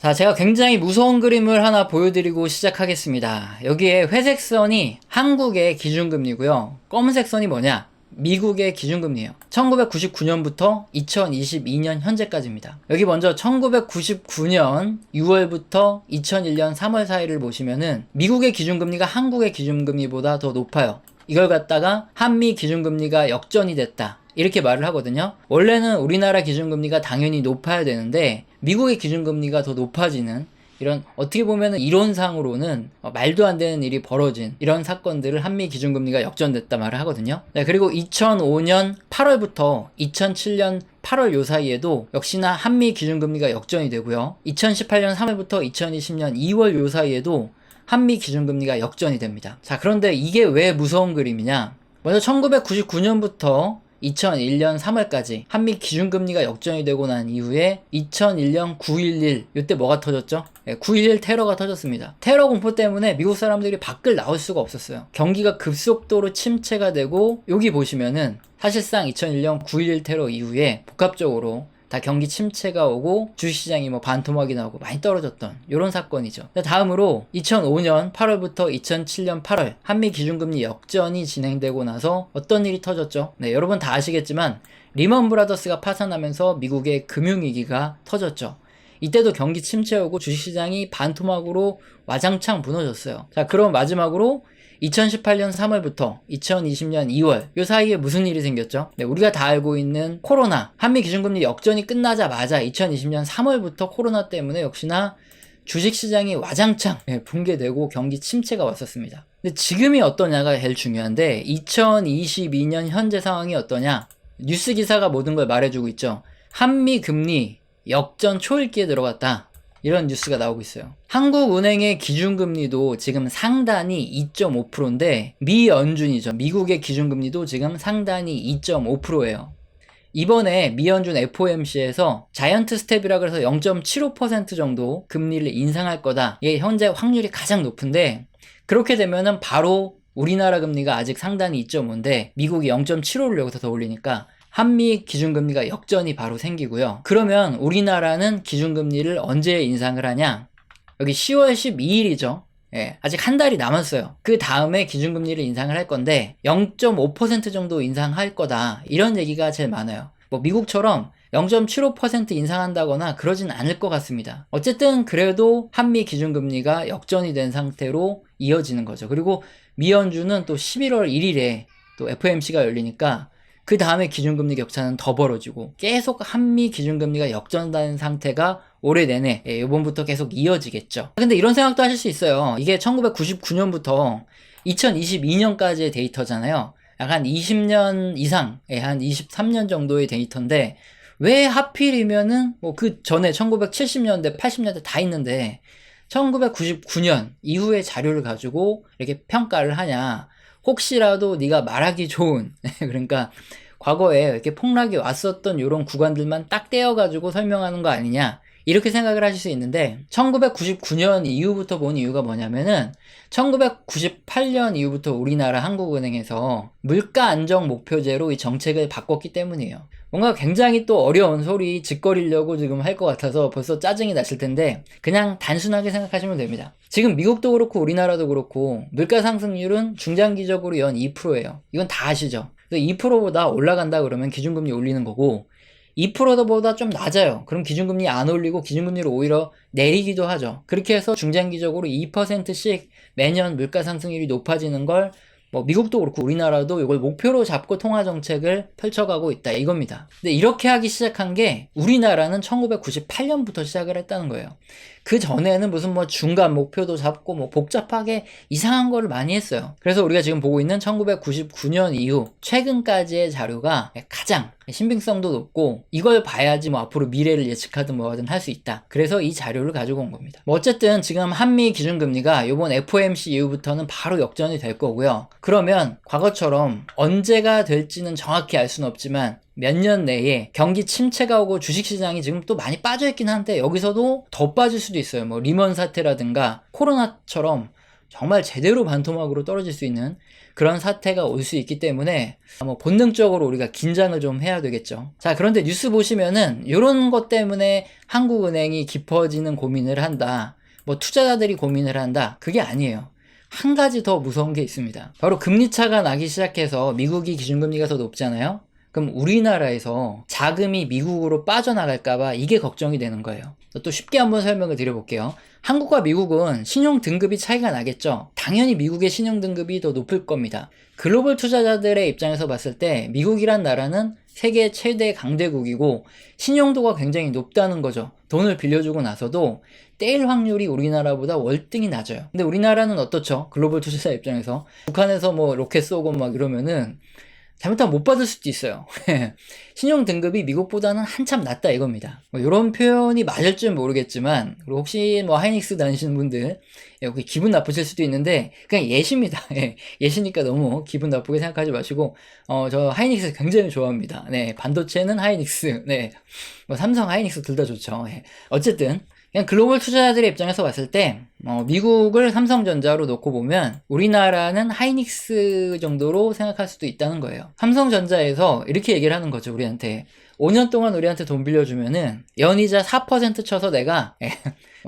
자, 제가 굉장히 무서운 그림을 하나 보여드리고 시작하겠습니다. 여기에 회색 선이 한국의 기준금리고요. 검은색 선이 뭐냐? 미국의 기준금리예요. 1999년부터 2022년 현재까지입니다. 여기 먼저 1999년 6월부터 2001년 3월 사이를 보시면은 미국의 기준금리가 한국의 기준금리보다 더 높아요. 이걸 갖다가 한미 기준금리가 역전이 됐다, 이렇게 말을 하거든요. 원래는 우리나라 기준금리가 당연히 높아야 되는데 미국의 기준금리가 더 높아지는, 이런 어떻게 보면 이론상으로는 말도 안 되는 일이 벌어진 이런 사건들을 한미 기준금리가 역전됐다 말을 하거든요. 네, 그리고 2005년 8월부터 2007년 8월 요 사이에도 역시나 한미 기준금리가 역전이 되고요. 2018년 3월부터 2020년 2월 요 사이에도 한미 기준금리가 역전이 됩니다. 자, 그런데 이게 왜 무서운 그림이냐? 먼저 1999년부터 2001년 3월까지 한미 기준금리가 역전이 되고 난 이후에 2001년 9.11, 이때 뭐가 터졌죠? 9.11 테러가 터졌습니다. 테러 공포 때문에 미국 사람들이 밖을 나올 수가 없었어요. 경기가 급속도로 침체가 되고, 여기 보시면은 사실상 2001년 9.11 테러 이후에 복합적으로 다 경기 침체가 오고 주식시장이 반토막이 나오고 많이 떨어졌던 이런 사건이죠. 다음으로 2005년 8월부터 2007년 8월 한미 기준금리 역전이 진행되고 나서 어떤 일이 터졌죠? 네, 여러분 다 아시겠지만 리먼 브라더스가 파산하면서 미국의 금융위기가 터졌죠. 이때도 경기 침체 오고 주식시장이 반토막으로 와장창 무너졌어요. 자, 그럼 마지막으로 2018년 3월부터 2020년 2월 요 사이에 무슨 일이 생겼죠? 네, 우리가 다 알고 있는 코로나, 한미 기준금리 역전이 끝나자마자 2020년 3월부터 코로나 때문에 역시나 주식시장이 와장창 붕괴되고 경기 침체가 왔었습니다. 근데 지금이 어떠냐가 제일 중요한데, 2022년 현재 상황이 어떠냐? 뉴스 기사가 모든 걸 말해주고 있죠. 한미 금리 역전 초읽기에 들어갔다, 이런 뉴스가 나오고 있어요. 한국은행의 기준금리도 지금 상단이 2.5%인데 미연준이죠. 미국의 기준금리도 지금 상단이 2.5%예요. 이번에 미연준 FOMC에서 자이언트 스텝이라 그래서 0.75% 정도 금리를 인상할 거다, 이게 현재 확률이 가장 높은데, 그렇게 되면은 바로 우리나라 금리가 아직 상단이 2.5인데 미국이 0.75를 여기서 더 올리니까 한미 기준금리가 역전이 바로 생기고요. 그러면 우리나라는 기준금리를 언제 인상을 하냐? 여기 10월 12일이죠. 예, 아직 한 달이 남았어요. 그 다음에 기준금리를 인상을 할 건데 0.5% 정도 인상할 거다, 이런 얘기가 제일 많아요. 미국처럼 0.75% 인상한다거나 그러진 않을 것 같습니다. 어쨌든 그래도 한미 기준금리가 역전이 된 상태로 이어지는 거죠. 그리고 미연준은 또 11월 1일에 또 FOMC가 열리니까 그 다음에 기준금리 격차는 더 벌어지고 계속 한미 기준금리가 역전된 상태가 올해 내내, 이번부터 계속 이어지겠죠. 근데 이런 생각도 하실 수 있어요. 이게 1999년부터 2022년까지의 데이터잖아요. 약 한 20년 이상, 한 23년 정도의 데이터인데 왜 하필이면은 그 전에 1970년대, 80년대 다 있는데 1999년 이후의 자료를 가지고 이렇게 평가를 하냐? 혹시라도 네가 말하기 좋은 그러니까 과거에 이렇게 폭락이 왔었던 이런 구간들만 딱 떼어가지고 설명하는 거 아니냐, 이렇게 생각을 하실 수 있는데, 1999년 이후부터 본 이유가 뭐냐면은 1998년 이후부터 우리나라 한국은행에서 물가 안정 목표제로 이 정책을 바꿨기 때문이에요. 뭔가 굉장히 또 어려운 소리 짓거리려고 지금 할 것 같아서 벌써 짜증이 나실 텐데 그냥 단순하게 생각하시면 됩니다. 지금 미국도 그렇고 우리나라도 그렇고 물가 상승률은 중장기적으로 연 2%예요. 이건 다 아시죠? 2%보다 올라간다 그러면 기준금리 올리는 거고, 2%보다 좀 낮아요. 그럼 기준금리 안 올리고 기준금리를 오히려 내리기도 하죠. 그렇게 해서 중장기적으로 2%씩 매년 물가 상승률이 높아지는 걸 미국도 그렇고 우리나라도 이걸 목표로 잡고 통화정책을 펼쳐가고 있다, 이겁니다. 근데 이렇게 하기 시작한 게 우리나라는 1998년부터 시작을 했다는 거예요. 그 전에는 무슨 중간 목표도 잡고 복잡하게 이상한 거를 많이 했어요. 그래서 우리가 지금 보고 있는 1999년 이후 최근까지의 자료가 가장 신빙성도 높고, 이걸 봐야지 앞으로 미래를 예측하든 뭐하든 할 수 있다. 그래서 이 자료를 가지고 온 겁니다. 어쨌든 지금 한미 기준금리가 이번 FOMC 이후부터는 바로 역전이 될 거고요. 그러면 과거처럼 언제가 될지는 정확히 알 수는 없지만 몇 년 내에 경기 침체가 오고 주식시장이 지금 또 많이 빠져있긴 한데 여기서도 더 빠질 수도 있어요. 리먼 사태라든가 코로나처럼 정말 제대로 반토막으로 떨어질 수 있는 그런 사태가 올 수 있기 때문에 본능적으로 우리가 긴장을 좀 해야 되겠죠. 자, 그런데 뉴스 보시면은 이런 것 때문에 한국은행이 깊어지는 고민을 한다, 투자자들이 고민을 한다, 그게 아니에요. 한 가지 더 무서운 게 있습니다. 바로 금리차가 나기 시작해서 미국이 기준금리가 더 높잖아요. 그럼 우리나라에서 자금이 미국으로 빠져나갈까봐 이게 걱정이 되는 거예요. 또 쉽게 한번 설명을 드려볼게요. 한국과 미국은 신용 등급이 차이가 나겠죠. 당연히 미국의 신용 등급이 더 높을 겁니다. 글로벌 투자자들의 입장에서 봤을 때 미국이란 나라는 세계 최대 강대국이고 신용도가 굉장히 높다는 거죠. 돈을 빌려주고 나서도 떼일 확률이 우리나라보다 월등히 낮아요. 근데 우리나라는 어떻죠? 글로벌 투자자 입장에서 북한에서 로켓 쏘고 이러면은 잘못하면 못 받을 수도 있어요. 신용 등급이 미국보다는 한참 낮다 이겁니다. 이런 표현이 맞을 줄 모르겠지만, 그리고 혹시 하이닉스 다니시는 분들 여기 기분 나쁘실 수도 있는데 그냥 예시입니다. 예시니까 너무 기분 나쁘게 생각하지 마시고, 저 하이닉스 굉장히 좋아합니다. 네, 반도체는 하이닉스, 네, 삼성, 하이닉스 둘 다 좋죠. 어쨌든 그냥 글로벌 투자자들의 입장에서 봤을 때 미국을 삼성전자로 놓고 보면 우리나라는 하이닉스 정도로 생각할 수도 있다는 거예요. 삼성전자에서 이렇게 얘기를 하는 거죠. 우리한테 5년 동안 우리한테 돈 빌려주면은 연이자 4% 쳐서 내가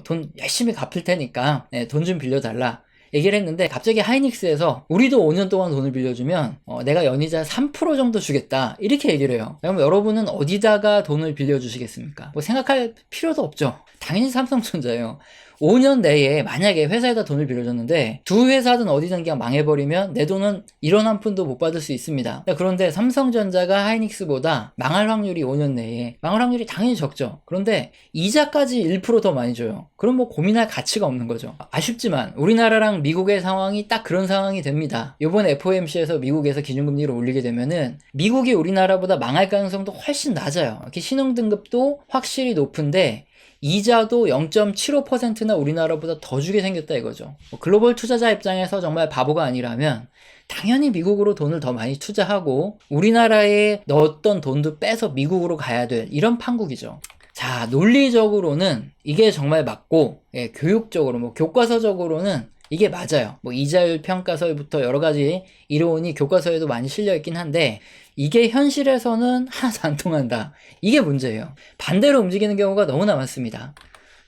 돈 열심히 갚을 테니까 돈 좀 빌려달라 얘기를 했는데, 갑자기 하이닉스에서 우리도 5년 동안 돈을 빌려주면 내가 연이자 3% 정도 주겠다 이렇게 얘기를 해요. 그럼 여러분은 어디다가 돈을 빌려주시겠습니까? 생각할 필요도 없죠. 당연히 삼성전자예요. 5년 내에 만약에 회사에다 돈을 빌려줬는데 두 회사든 어디든 그냥 망해버리면 내 돈은 1원 한 푼도 못 받을 수 있습니다. 그런데 삼성전자가 하이닉스보다 망할 확률이 5년 내에 망할 확률이 당연히 적죠. 그런데 이자까지 1% 더 많이 줘요. 그럼 고민할 가치가 없는 거죠. 아쉽지만 우리나라랑 미국의 상황이 딱 그런 상황이 됩니다. 이번에 FOMC에서 미국에서 기준금리를 올리게 되면은 미국이 우리나라보다 망할 가능성도 훨씬 낮아요. 이렇게 신용등급도 확실히 높은데 이자도 0.75%나 우리나라보다 더 주게 생겼다 이거죠. 글로벌 투자자 입장에서 정말 바보가 아니라면 당연히 미국으로 돈을 더 많이 투자하고 우리나라에 넣었던 돈도 빼서 미국으로 가야 될 이런 판국이죠. 자, 논리적으로는 이게 정말 맞고, 교육적으로 교과서적으로는 이게 맞아요. 이자율 평가서부터 여러 가지 이론이 교과서에도 많이 실려 있긴 한데 이게 현실에서는 하나도 안 통한다. 이게 문제예요. 반대로 움직이는 경우가 너무나 많습니다.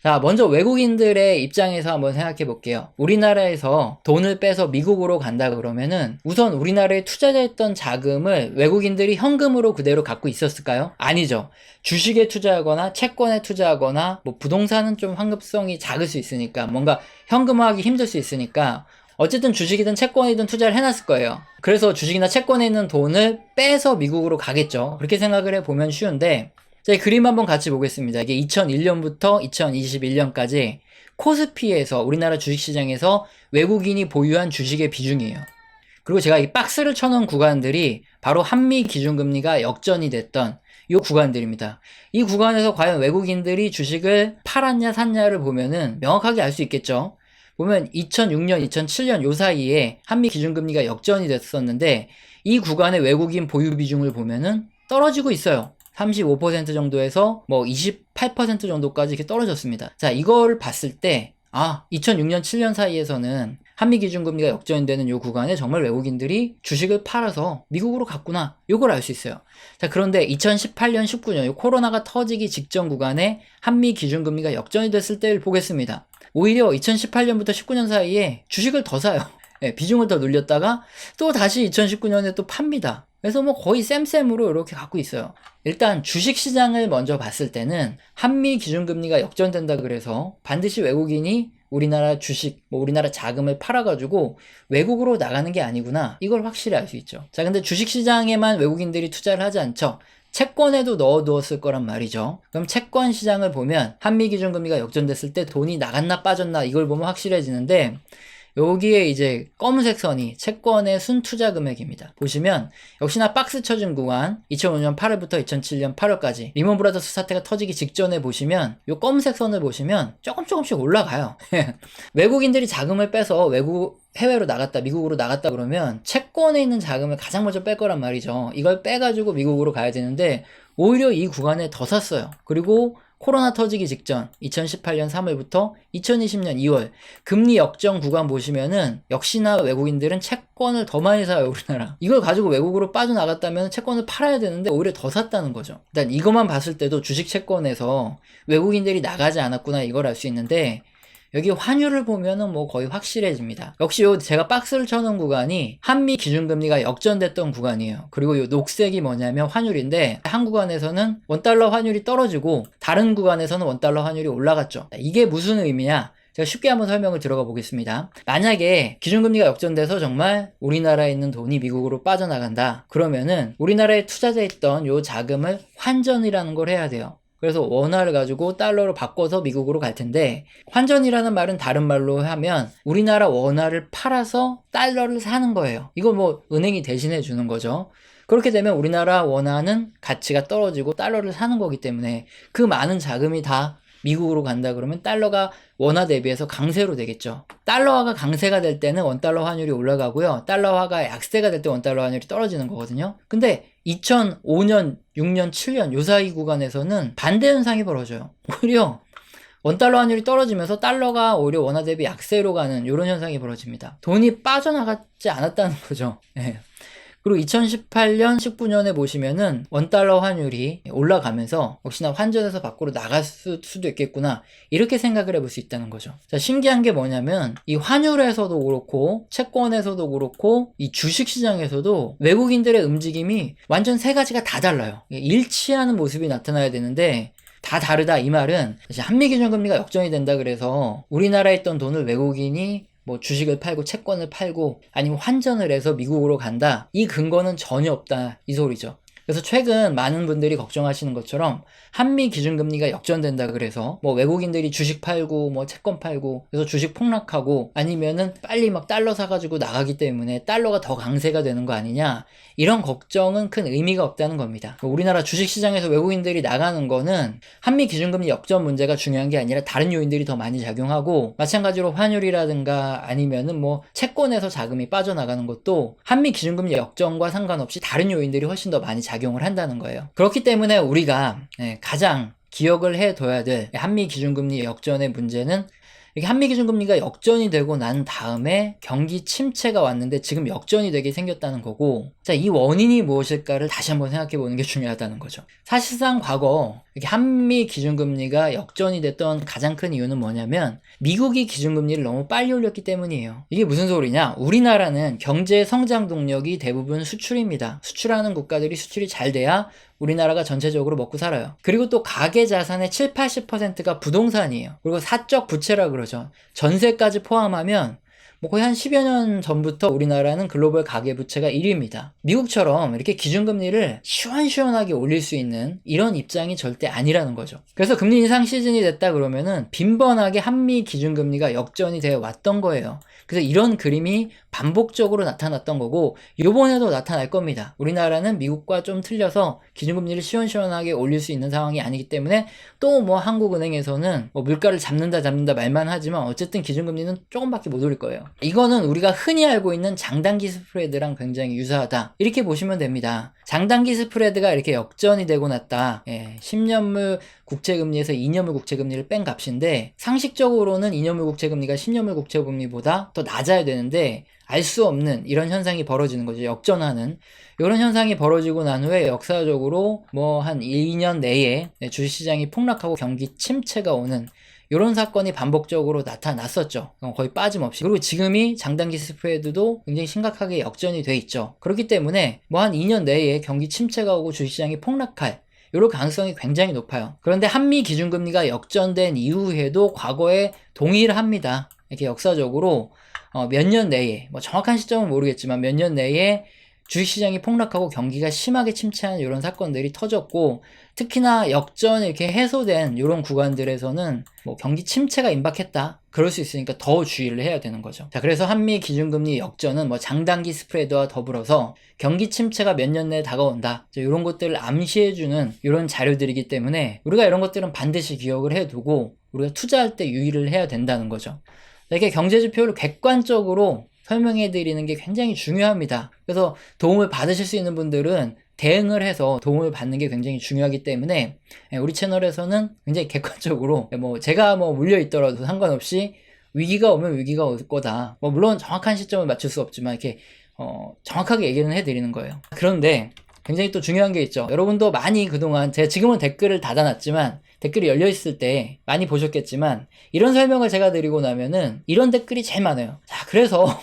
자, 먼저 외국인들의 입장에서 한번 생각해 볼게요. 우리나라에서 돈을 빼서 미국으로 간다 그러면은 우선 우리나라에 투자했던 자금을 외국인들이 현금으로 그대로 갖고 있었을까요? 아니죠. 주식에 투자하거나 채권에 투자하거나 부동산은 좀 환급성이 작을 수 있으니까 뭔가 현금화하기 힘들 수 있으니까 어쨌든 주식이든 채권이든 투자를 해놨을 거예요. 그래서 주식이나 채권에 있는 돈을 빼서 미국으로 가겠죠. 그렇게 생각을 해보면 쉬운데, 자, 이 그림 한번 같이 보겠습니다. 이게 2001년부터 2021년까지 코스피에서 우리나라 주식시장에서 외국인이 보유한 주식의 비중이에요. 그리고 제가 이 박스를 쳐놓은 구간들이 바로 한미 기준금리가 역전이 됐던 이 구간들입니다. 이 구간에서 과연 외국인들이 주식을 팔았냐 샀냐를 보면은 명확하게 알 수 있겠죠. 보면 2006년, 2007년 요 사이에 한미 기준금리가 역전이 됐었는데 이 구간의 외국인 보유 비중을 보면은 떨어지고 있어요. 35% 정도에서 28% 정도까지 이렇게 떨어졌습니다. 자, 이걸 봤을 때 2006년, 7년 사이에서는 한미 기준금리가 역전이 되는 요 구간에 정말 외국인들이 주식을 팔아서 미국으로 갔구나. 요걸 알 수 있어요. 자, 그런데 2018년, 19년 요 코로나가 터지기 직전 구간에 한미 기준금리가 역전이 됐을 때를 보겠습니다. 오히려 2018년부터 19년 사이에 주식을 더 사요. 비중을 더 늘렸다가 또 다시 2019년에 또 팝니다. 그래서 거의 쌤쌤으로 이렇게 갖고 있어요. 일단 주식시장을 먼저 봤을 때는 한미 기준금리가 역전된다 그래서 반드시 외국인이 우리나라 주식, 우리나라 자금을 팔아가지고 외국으로 나가는 게 아니구나. 이걸 확실히 알 수 있죠. 자, 근데 주식시장에만 외국인들이 투자를 하지 않죠. 채권에도 넣어두었을 거란 말이죠. 그럼 채권 시장을 보면 한미 기준금리가 역전됐을 때 돈이 나갔나 빠졌나 이걸 보면 확실해지는데, 여기에 이제 검은색 선이 채권의 순투자 금액입니다. 보시면 역시나 박스 쳐준 구간 2005년 8월부터 2007년 8월까지 리먼 브라더스 사태가 터지기 직전에 보시면 요 검은색 선을 보시면 조금씩 올라가요. 외국인들이 자금을 빼서 해외로 나갔다, 미국으로 나갔다 그러면 채권에 있는 자금을 가장 먼저 뺄 거란 말이죠. 이걸 빼가지고 미국으로 가야 되는데 오히려 이 구간에 더 샀어요. 그리고 코로나 터지기 직전 2018년 3월부터 2020년 2월 금리 역전 구간 보시면은 역시나 외국인들은 채권을 더 많이 사요, 우리나라. 이걸 가지고 외국으로 빠져나갔다면 채권을 팔아야 되는데 오히려 더 샀다는 거죠. 일단 이것만 봤을 때도 주식 채권에서 외국인들이 나가지 않았구나 이걸 알 수 있는데, 여기 환율을 보면은 뭐 거의 확실해집니다. 역시 요 제가 박스를 쳐놓은 구간이 한미 기준금리가 역전됐던 구간이에요. 그리고 요 녹색이 뭐냐면 환율인데, 한 구간에서는 원달러 환율이 떨어지고 다른 구간에서는 원달러 환율이 올라갔죠. 이게 무슨 의미냐? 제가 쉽게 한번 설명을 들어가 보겠습니다. 만약에 기준금리가 역전돼서 정말 우리나라에 있는 돈이 미국으로 빠져나간다. 그러면은 우리나라에 투자돼 있던 요 자금을 환전이라는 걸 해야 돼요. 그래서 원화를 가지고 달러로 바꿔서 미국으로 갈 텐데, 환전이라는 말은 다른 말로 하면 우리나라 원화를 팔아서 달러를 사는 거예요. 이거 뭐 은행이 대신해 주는 거죠. 그렇게 되면 우리나라 원화는 가치가 떨어지고 달러를 사는 거기 때문에 그 많은 자금이 다 미국으로 간다 그러면 달러가 원화 대비해서 강세로 되겠죠. 달러화가 강세가 될 때는 원달러 환율이 올라가고요. 달러화가 약세가 될 때 원달러 환율이 떨어지는 거거든요. 근데 2005년, 6년, 7년 요 사이 구간에서는 반대 현상이 벌어져요. 오히려 원달러 환율이 떨어지면서 달러가 오히려 원화 대비 약세로 가는 이런 현상이 벌어집니다. 돈이 빠져나가지 않았다는 거죠. 네. 그리고 2018년, 19년에 보시면은 원달러 환율이 올라가면서 역시나 환전에서 밖으로 나갈 수도 있겠구나, 이렇게 생각을 해볼 수 있다는 거죠. 자, 신기한 게 뭐냐면 이 환율에서도 그렇고 채권에서도 그렇고 이 주식시장에서도 외국인들의 움직임이 완전 세 가지가 다 달라요. 일치하는 모습이 나타나야 되는데 다 다르다. 이 말은 한미기준금리가 역전이 된다 그래서 우리나라에 있던 돈을 외국인이 뭐 주식을 팔고 채권을 팔고 아니면 환전을 해서 미국으로 간다, 이 근거는 전혀 없다, 이 소리죠. 그래서 최근 많은 분들이 걱정하시는 것처럼 한미 기준금리가 역전된다 그래서 뭐 외국인들이 주식 팔고 뭐 채권 팔고 그래서 주식 폭락하고 아니면은 빨리 막 달러 사가지고 나가기 때문에 달러가 더 강세가 되는 거 아니냐, 이런 걱정은 큰 의미가 없다는 겁니다. 우리나라 주식시장에서 외국인들이 나가는 거는 한미 기준금리 역전 문제가 중요한 게 아니라 다른 요인들이 더 많이 작용하고, 마찬가지로 환율이라든가 아니면은 뭐 채권에서 자금이 빠져나가는 것도 한미 기준금리 역전과 상관없이 다른 요인들이 훨씬 더 많이 작용을 한다는 거예요. 그렇기 때문에 우리가 가장 기억을 해둬야 될 한미 기준금리 역전의 문제는, 이게 한미 기준금리가 역전이 되고 난 다음에 경기 침체가 왔는데 지금 역전이 되게 생겼다는 거고, 자, 이 원인이 무엇일까를 다시 한번 생각해 보는 게 중요하다는 거죠. 사실상 과거 이렇게 한미 기준금리가 역전이 됐던 가장 큰 이유는 뭐냐면 미국이 기준금리를 너무 빨리 올렸기 때문이에요. 이게 무슨 소리냐? 우리나라는 경제 성장 동력이 대부분 수출입니다. 수출하는 국가들이 수출이 잘 돼야 우리나라가 전체적으로 먹고 살아요. 그리고 또 가계 자산의 7, 80%가 부동산이에요. 그리고 사적 부채라 그러죠. 전세까지 포함하면 뭐 거의 한 10여 년 전부터 우리나라는 글로벌 가계부채가 1위입니다. 미국처럼 이렇게 기준금리를 시원시원하게 올릴 수 있는 이런 입장이 절대 아니라는 거죠. 그래서 금리 인상 시즌이 됐다 그러면은 빈번하게 한미 기준금리가 역전이 되어 왔던 거예요. 그래서 이런 그림이 반복적으로 나타났던 거고 이번에도 나타날 겁니다. 우리나라는 미국과 좀 틀려서 기준금리를 시원시원하게 올릴 수 있는 상황이 아니기 때문에, 또 뭐 한국은행에서는 뭐 물가를 잡는다 말만 하지만 어쨌든 기준금리는 조금밖에 못 올릴 거예요. 이거는 우리가 흔히 알고 있는 장단기 스프레드랑 굉장히 유사하다, 이렇게 보시면 됩니다. 장단기 스프레드가 이렇게 역전이 되고 났다. 10년물 국채금리에서 2년물 국채금리를 뺀 값인데, 상식적으로는 2년물 국채금리가 10년물 국채금리보다 더 낮아야 되는데 알 수 없는 이런 현상이 벌어지는 거죠. 역전하는 이런 현상이 벌어지고 난 후에 역사적으로 뭐 한 2년 내에 주식시장이 폭락하고 경기 침체가 오는 이런 사건이 반복적으로 나타났었죠. 거의 빠짐없이. 그리고 지금이 장단기 스프레드도 굉장히 심각하게 역전이 돼 있죠. 그렇기 때문에 뭐 한 2년 내에 경기 침체가 오고 주식시장이 폭락할 이런 가능성이 굉장히 높아요. 그런데 한미 기준금리가 역전된 이후에도 과거에 동일합니다. 이렇게 역사적으로 몇 년 내에, 뭐 정확한 시점은 모르겠지만 몇 년 내에 주식시장이 폭락하고 경기가 심하게 침체하는 이런 사건들이 터졌고, 특히나 역전이 이렇게 해소된 이런 구간들에서는 뭐 경기 침체가 임박했다, 그럴 수 있으니까 더 주의를 해야 되는 거죠. 자, 그래서 한미 기준금리 역전은 뭐 장단기 스프레드와 더불어서 경기 침체가 몇 년 내에 다가온다, 이런 것들을 암시해주는 이런 자료들이기 때문에 우리가 이런 것들은 반드시 기억을 해두고 우리가 투자할 때 유의를 해야 된다는 거죠. 이렇게 경제지표를 객관적으로 설명해 드리는 게 굉장히 중요합니다. 그래서 도움을 받으실 수 있는 분들은 대응을 해서 도움을 받는 게 굉장히 중요하기 때문에 우리 채널에서는 굉장히 객관적으로 제가 물려 있더라도 상관없이 위기가 오면 위기가 올 거다. 물론 정확한 시점을 맞출 수 없지만 이렇게 정확하게 얘기는 해드리는 거예요. 그런데 굉장히 또 중요한 게 있죠. 여러분도 많이 그동안 제가 지금은 댓글을 닫아놨지만 댓글이 열려있을 때 많이 보셨겠지만 이런 설명을 제가 드리고 나면은 이런 댓글이 제일 많아요. 자, 그래서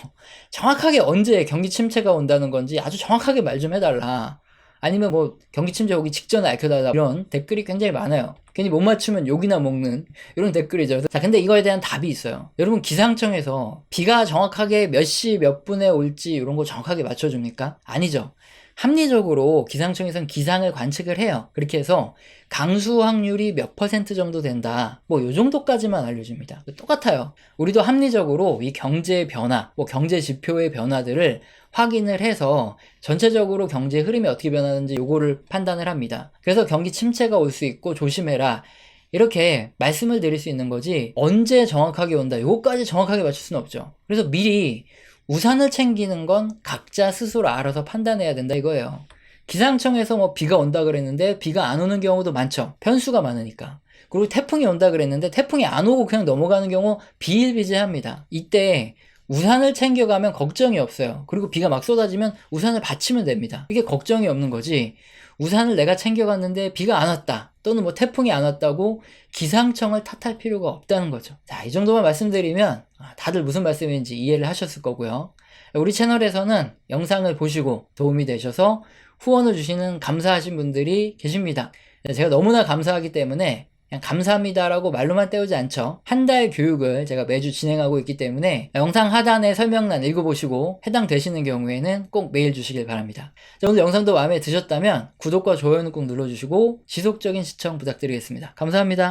정확하게 언제 경기 침체가 온다는 건지 아주 정확하게 말 좀 해달라. 아니면 경기 침체 오기 직전에 알려달라. 이런 댓글이 굉장히 많아요. 괜히 못 맞추면 욕이나 먹는 이런 댓글이죠. 자, 근데 이거에 대한 답이 있어요. 여러분, 기상청에서 비가 정확하게 몇 시 몇 분에 올지 이런 거 정확하게 맞춰줍니까? 아니죠. 합리적으로 기상청에서는 기상을 관측을 해요. 그렇게 해서 강수 확률이 몇 % 정도 된다. 요 정도까지만 알려줍니다. 똑같아요. 우리도 합리적으로 이 경제 변화, 경제 지표의 변화들을 확인을 해서 전체적으로 경제 흐름이 어떻게 변하는지 요거를 판단을 합니다. 그래서 경기 침체가 올 수 있고 조심해라. 이렇게 말씀을 드릴 수 있는 거지 언제 정확하게 온다. 요거까지 정확하게 맞출 수는 없죠. 그래서 미리 우산을 챙기는 건 각자 스스로 알아서 판단해야 된다 이거예요. 기상청에서 비가 온다 그랬는데 비가 안 오는 경우도 많죠. 변수가 많으니까. 그리고 태풍이 온다 그랬는데 태풍이 안 오고 그냥 넘어가는 경우 비일비재합니다. 이때 우산을 챙겨가면 걱정이 없어요. 그리고 비가 막 쏟아지면 우산을 받치면 됩니다. 이게 걱정이 없는 거지. 우산을 내가 챙겨갔는데 비가 안 왔다. 또는 태풍이 안 왔다고 기상청을 탓할 필요가 없다는 거죠. 자, 이 정도만 말씀드리면 다들 무슨 말씀인지 이해를 하셨을 거고요. 우리 채널에서는 영상을 보시고 도움이 되셔서 후원을 주시는 감사하신 분들이 계십니다. 제가 너무나 감사하기 때문에 그냥 감사합니다라고 말로만 때우지 않죠. 한 달 교육을 제가 매주 진행하고 있기 때문에 영상 하단에 설명란 읽어보시고 해당되시는 경우에는 꼭 메일 주시길 바랍니다. 자, 오늘 영상도 마음에 드셨다면 구독과 좋아요는 꼭 눌러주시고 지속적인 시청 부탁드리겠습니다. 감사합니다.